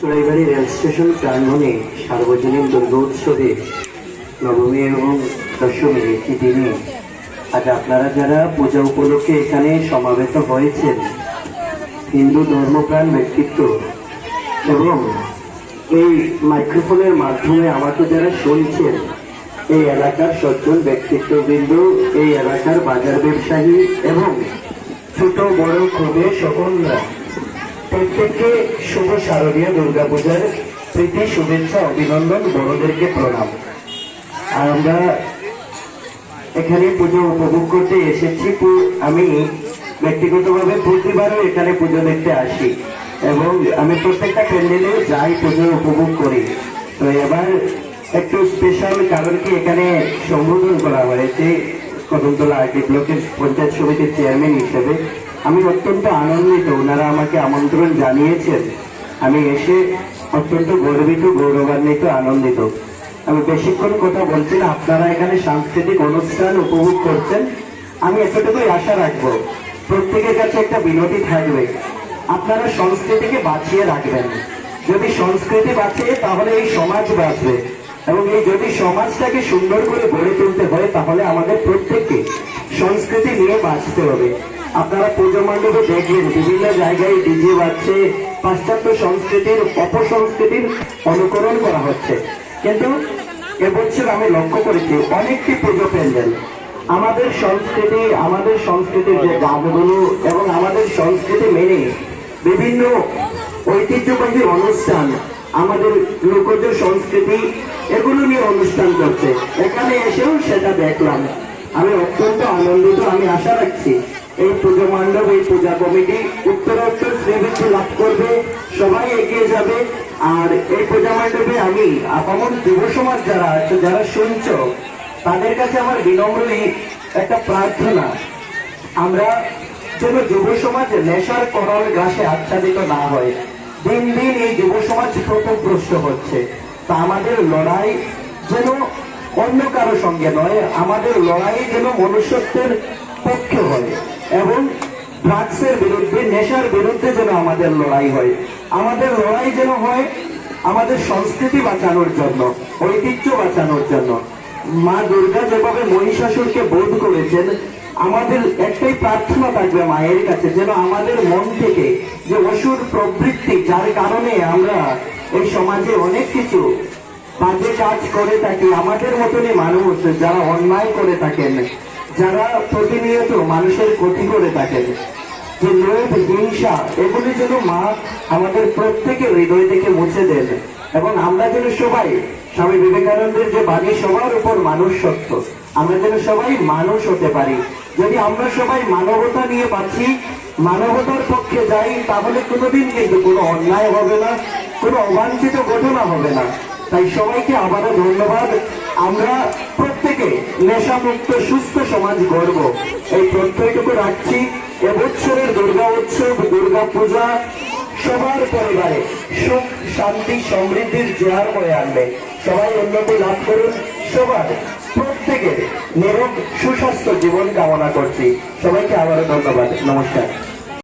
চড়াইবাড়ি rail station প্রাঙ্গণে সার্বজনীন দুর্গোৎসবে নবমী এবং দশমী একটি দিনে আজ আপনারা যারা পূজা উপলক্ষে এখানে সমাবেত হয়েছেন, হিন্দু ধর্মপ্রাণ ব্যক্তিত্ব এবং এই মাইক্রোফোনের মাধ্যমে আমাকে যারা শুনছেন, এই এলাকার সজ্জন ব্যক্তিত্ববৃন্দ, এই এলাকার বাজার ব্যবসায়ী এবং ছোট বড় ক্ষুদে সকলরা প্রত্যেককে শুভ শারদীয় দুর্গাপূজার প্রীতি শুভেচ্ছা অভিনন্দন, বড়দেরকে প্রণাম। আর আমরা এখানে পুজো উপভোগ করতে এসেছি। আমি ব্যক্তিগতভাবে প্রতিবারও এখানে পুজো দেখতে আসি এবং আমি প্রত্যেকটা প্যান্ডেলে যাই, পুজো উপভোগ করি। তো এবার একটু স্পেশাল, কারণ কি এখানে সম্বোধন করা হয়েছে কদমতলা আরটি ব্লকের পঞ্চায়েত সমিতির চেয়ারম্যান হিসেবে। আমি অত্যন্ত আনন্দিত, ওনারা আমাকে আমন্ত্রণ জানিয়েছেন। আমি এসে অত্যন্ত গর্বিত, গৌরবান্বিত, আনন্দিত। আমি বেশিক্ষণ কথা বলছি না, আপনারা এখানে সাংস্কৃতিক অনুষ্ঠান উপভোগ করছেন। আমি এতটুকুই আশা রাখবো, প্রত্যেকের কাছে একটা বিনতি থাকবে, আপনারা সংস্কৃতিকে বাঁচিয়ে রাখবেন। যদি সংস্কৃতি বাঁচে তাহলে এই সমাজ বাঁচবে, এবং এই যদি সমাজটাকে সুন্দর করে গড়ে তুলতে হয় তাহলে আমাদের প্রত্যেককে সংস্কৃতি নিয়ে বাঁচতে হবে। আপনারা পুজো মণ্ডপে দেখবেন বিভিন্ন জায়গায় ডিজে বাজছে, পাশ্চাত্য সংস্কৃতির অপসংস্কৃতির অনুকরণ করা হচ্ছে। কিন্তু এবছর আমি লক্ষ্য করেছি অনেকটি পুজো প্যান্ডেল আমাদের সংস্কৃতির যে গানগুলো এবং আমাদের সংস্কৃতি মেনে বিভিন্ন ঐতিহ্যবাহী অনুষ্ঠান, আমাদের লোকজ সংস্কৃতি, এগুলো নিয়ে অনুষ্ঠান করছে। এখানে এসেও সেটা দেখলাম, আমি অত্যন্ত আনন্দিত। আমি আশা রাখছি এই পুজো মণ্ডপ, এই পূজা কমিটি উত্তরোত্তর শ্রীবৃদ্ধি লাভ করবে, সবাই এগিয়ে যাবে। আর এই পূজা মণ্ডপে আমি আপামর যুব সমাজ যারা আছে, যারা শুনছ, তাদের কাছে আমার বিনম্র একটা প্রার্থনা, আমরা যেন যুব সমাজ নেশার করল ঘাসে আচ্ছাদিত না হয়। দিন দিন এই যুব সমাজ পথভ্রষ্ট হচ্ছে। তা আমাদের লড়াই যেন অন্য কারো সঙ্গে নয়, আমাদের লড়াই যেন মনুষ্যত্বের পক্ষে হয় এবং ড্রাগসের বিরুদ্ধে, নেশার বিরুদ্ধে যেন আমাদের লড়াই হয়। আমাদের লড়াই যেন হয় আমাদের সংস্কৃতি বাঁচানোর জন্য, ঐতিহ্য বাঁচানোর জন্য। মা দুর্গা যেভাবে মহিষাসুরকে বধ করেছেন, আমাদের একটাই প্রার্থনা থাকবে মায়ের কাছে, যেন আমাদের মন থেকে যে অসুর প্রবৃত্তি, যার কারণে আমরা এই সমাজে অনেক কিছু বাজে কাজ করে থাকি, আমাদের মতনই মানুষ যারা অন্যায় করে থাকেন, যারা প্রতিনিয়ত মানুষের ক্ষতি করে থাকেন, যে লোভ, হিংসা, এগুলি যেন মা আমাদের প্রত্যেকের হৃদয় থেকে মুছে দেন। এবং আমরা যেন সবাই স্বামী বিবেকানন্দের যে বাণী, সবার উপর মানুষ সত্য, আমরা যেন সবাই মানুষ হতে পারি। যদি আমরা সবাই মানবতা নিয়ে বাঁচি, মানবতার পক্ষে যাই, তাহলে কোনোদিন কিন্তু কোনো অন্যায় হবে না, কোনো অবাঞ্ছিত ঘটনা হবে না। তাই সবাইকে আবারও ধন্যবাদ। আমরা প্রত্যেকে নেশামুক্ত সুস্থ সমাজ গড়ব, এই প্রত্যয়টুকু রাখছি। এবছরের দুর্গা উৎসব, দুর্গা পূজা সবার পরিবারে সুখ, শান্তি, সমৃদ্ধির জোয়ার বয়ে আনবে। সবাই উন্নতি লাভ করুন, সবার প্রত্যেকের নিরোগ সুস্বাস্থ্য জীবন কামনা করছি। সবাইকে আবারও ধন্যবাদ, নমস্কার।